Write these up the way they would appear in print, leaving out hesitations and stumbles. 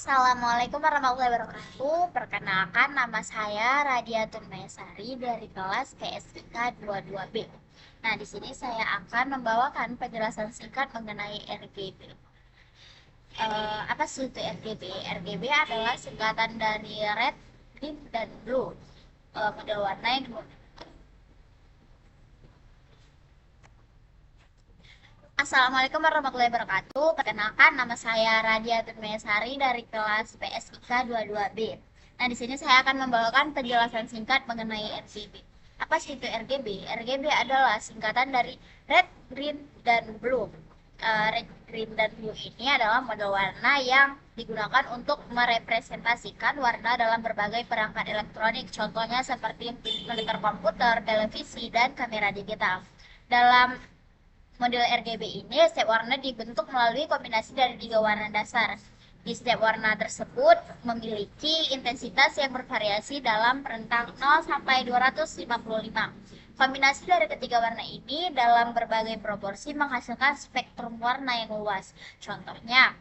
Assalamualaikum warahmatullahi wabarakatuh. Perkenalkan, nama saya Radiatun Maesari dari kelas PSIK 22B. Nah, di sini saya akan membawakan penjelasan singkat mengenai RGB. Apa sih itu RGB? RGB adalah singkatan dari Red, Green, dan Blue. Model warna yang Assalamualaikum warahmatullahi wabarakatuh. Perkenalkan, nama saya Radia Turmesari dari kelas PSIK 22B. Nah, di sini saya akan membawakan penjelasan singkat mengenai RGB. Apa sih itu RGB? RGB adalah singkatan dari Red, Green, dan Blue. Red, Green, dan Blue ini adalah model warna yang digunakan untuk merepresentasikan warna dalam berbagai perangkat elektronik. Contohnya seperti monitor komputer, televisi, dan kamera digital. Dalam model RGB ini, setiap warna dibentuk melalui kombinasi dari tiga warna dasar. Di setiap warna tersebut memiliki intensitas yang bervariasi dalam rentang 0 sampai 255. Kombinasi dari ketiga warna ini dalam berbagai proporsi menghasilkan spektrum warna yang luas. Contohnya,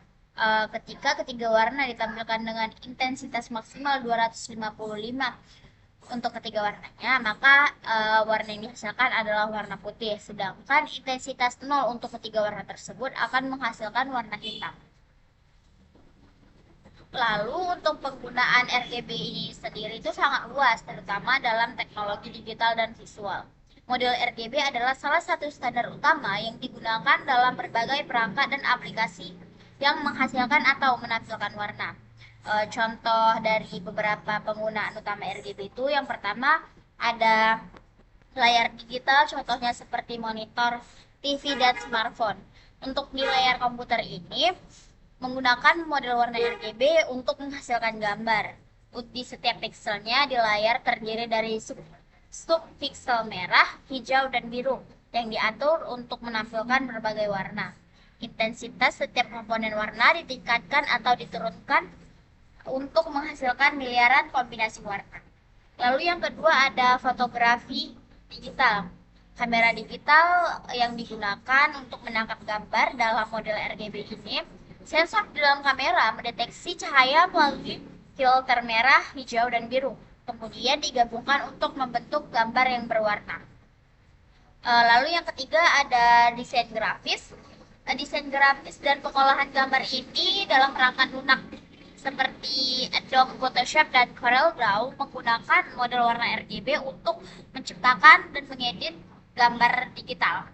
ketika ketiga warna ditampilkan dengan intensitas maksimal 255 untuk ketiga warnanya, maka warna yang dihasilkan adalah warna putih, sedangkan intensitas 0 untuk ketiga warna tersebut akan menghasilkan warna hitam. Lalu untuk penggunaan RGB ini sendiri itu sangat luas, terutama dalam teknologi digital dan visual. Model RGB adalah salah satu standar utama yang digunakan dalam berbagai perangkat dan aplikasi yang menghasilkan atau menampilkan warna. Contoh dari beberapa penggunaan utama RGB itu, yang pertama ada layar digital, contohnya seperti monitor, TV, dan smartphone. Untuk di layar komputer ini menggunakan model warna RGB untuk menghasilkan gambar. Di setiap pixelnya di layar terdiri dari subpiksel merah, hijau, dan biru yang diatur untuk menampilkan berbagai warna. Intensitas setiap komponen warna ditingkatkan atau diturunkan untuk menghasilkan miliaran kombinasi warna. Lalu yang kedua ada fotografi digital. Kamera digital yang digunakan untuk menangkap gambar dalam model RGB ini, sensor di dalam kamera mendeteksi cahaya melalui filter merah, hijau, dan biru. Kemudian digabungkan untuk membentuk gambar yang berwarna. Lalu yang ketiga ada desain grafis. Desain grafis dan pengolahan gambar ini dalam perangkat lunak seperti Adobe Photoshop dan CorelDRAW menggunakan model warna RGB untuk menciptakan dan mengedit gambar digital.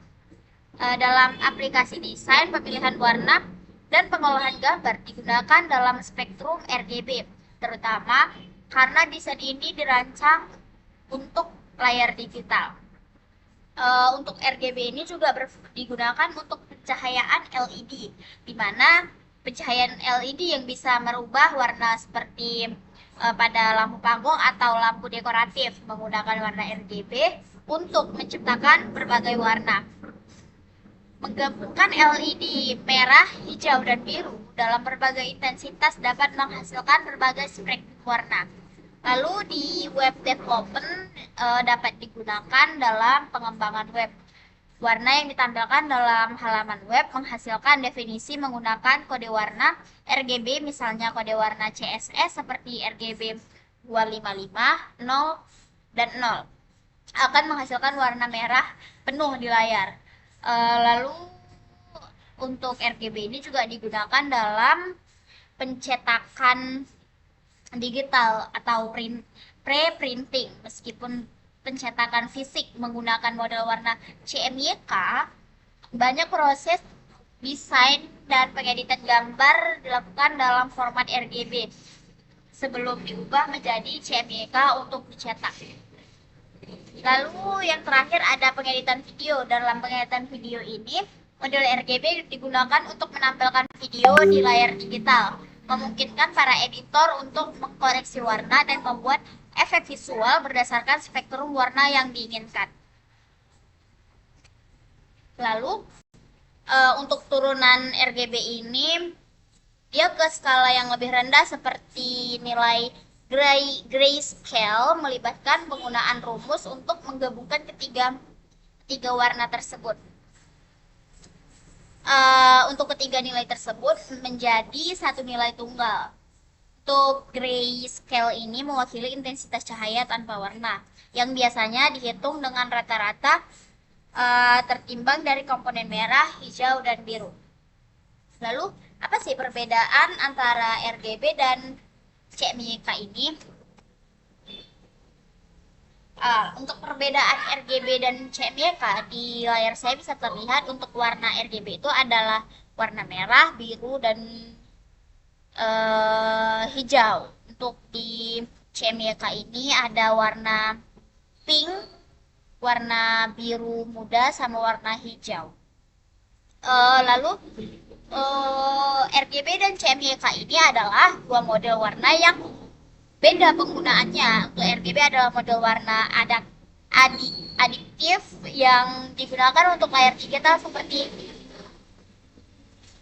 Dalam aplikasi desain, pemilihan warna dan pengolahan gambar digunakan dalam spektrum RGB, terutama karena desain ini dirancang untuk layar digital. Untuk RGB ini juga digunakan untuk pencahayaan LED, di mana pencahayaan LED yang bisa merubah warna seperti pada lampu panggung atau lampu dekoratif menggunakan warna RGB untuk menciptakan berbagai warna. Menggabungkan LED merah, hijau, dan biru dalam berbagai intensitas dapat menghasilkan berbagai spektrum warna. Lalu di web development dapat digunakan dalam pengembangan web. Warna yang ditampilkan dalam halaman web menghasilkan definisi menggunakan kode warna RGB, misalnya kode warna CSS seperti RGB 255, 0, dan 0. Akan menghasilkan warna merah penuh di layar. Lalu untuk RGB ini juga digunakan dalam pencetakan digital atau pre-printing. Meskipun pencetakan fisik menggunakan model warna CMYK, banyak proses desain dan pengeditan gambar dilakukan dalam format RGB sebelum diubah menjadi CMYK untuk dicetak. Lalu yang terakhir ada pengeditan video. Dalam pengeditan video ini, model RGB digunakan untuk menampilkan video di layar digital, memungkinkan para editor untuk mengkoreksi warna dan membuat efek visual berdasarkan spektrum warna yang diinginkan. Lalu untuk turunan RGB ini dia ke skala yang lebih rendah seperti nilai grayscale, melibatkan penggunaan rumus untuk menggabungkan ketiga warna tersebut. Untuk ketiga nilai tersebut menjadi satu nilai tunggal. Untuk grayscale ini mewakili intensitas cahaya tanpa warna, yang biasanya dihitung dengan rata-rata tertimbang dari komponen merah, hijau, dan biru. Lalu, apa sih perbedaan antara RGB dan CMYK ini? Untuk perbedaan RGB dan CMYK di layar saya bisa terlihat. Untuk warna RGB itu adalah warna merah, biru, dan hijau. Untuk di CMYK ini ada warna pink, warna biru muda, sama warna hijau. Lalu RGB dan CMYK ini adalah dua model warna yang beda penggunaannya. Untuk RGB adalah model warna adiktif yang digunakan untuk layar digital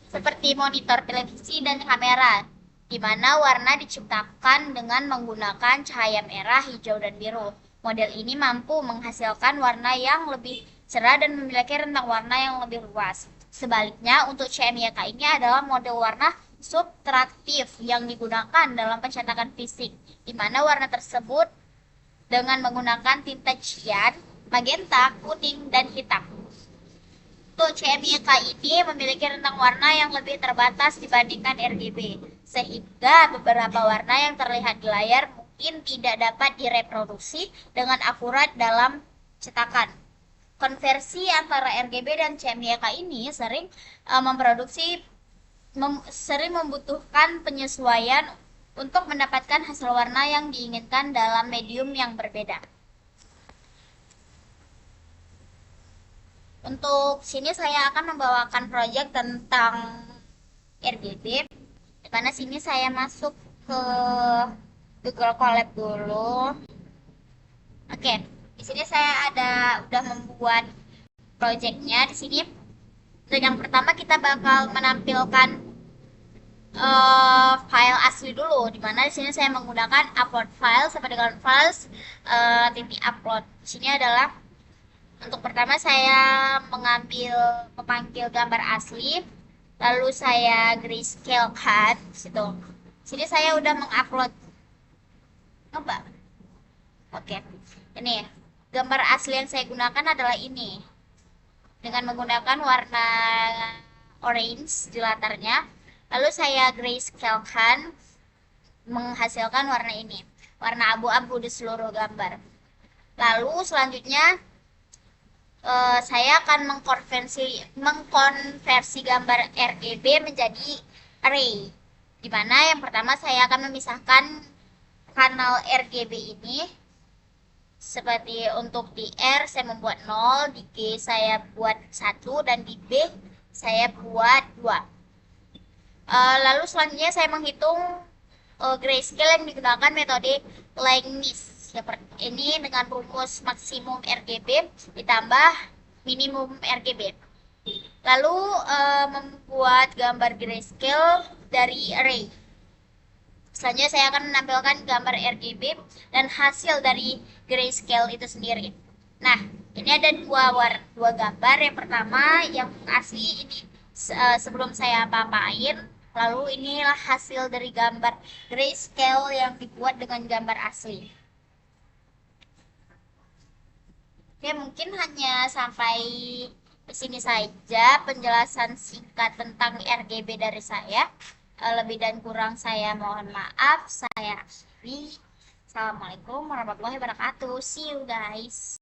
seperti monitor televisi dan kamera, di mana warna diciptakan dengan menggunakan cahaya merah, hijau, dan biru. Model ini mampu menghasilkan warna yang lebih cerah dan memiliki rentang warna yang lebih luas. Sebaliknya, untuk CMYK ini adalah model warna subtraktif yang digunakan dalam pencetakan fisik, di mana warna tersebut dengan menggunakan tinta cian, magenta, kuning, dan hitam. Untuk CMYK ini memiliki rentang warna yang lebih terbatas dibandingkan RGB, sehingga beberapa warna yang terlihat di layar mungkin tidak dapat direproduksi dengan akurat dalam cetakan. Konversi antara RGB dan CMYK ini sering membutuhkan penyesuaian untuk mendapatkan hasil warna yang diinginkan dalam medium yang berbeda. Untuk sini saya akan membawakan proyek tentang RGB. Di mana sini saya masuk ke Google Colab dulu. Oke, di sini saya udah membuat proyeknya. Di sini yang pertama kita bakal menampilkan file asli dulu, dimana di sini saya menggunakan upload file sampai dengan files titik upload. Di sini adalah untuk pertama saya memanggil gambar asli, lalu saya grayscale kan situ. Sini saya udah mengupload. Oke, ini gambar asli yang saya gunakan adalah ini, dengan menggunakan warna orange di latarnya. Lalu saya grayscale kan, menghasilkan warna ini, warna abu-abu di seluruh gambar. Lalu selanjutnya saya akan mengkonversi gambar RGB menjadi array, di mana yang pertama saya akan memisahkan kanal RGB ini. Seperti untuk di R saya membuat 0, di G saya buat 1, dan di B saya buat 2. Lalu selanjutnya saya menghitung grayscale yang digunakan metode Langmuir. Ini dengan rumus maksimum RGB ditambah minimum RGB. Lalu membuat gambar grayscale dari array. Selanjutnya saya akan menampilkan gambar RGB dan hasil dari grayscale itu sendiri. Nah, ini ada dua gambar. Yang pertama yang asli ini sebelum saya apa-apain. Lalu inilah hasil dari gambar grayscale yang dibuat dengan gambar asli. Oke, mungkin hanya sampai di sini saja penjelasan singkat tentang RGB dari saya. Lebih dan kurang saya mohon maaf. Saya Asri. Assalamualaikum warahmatullahi wabarakatuh. See you guys.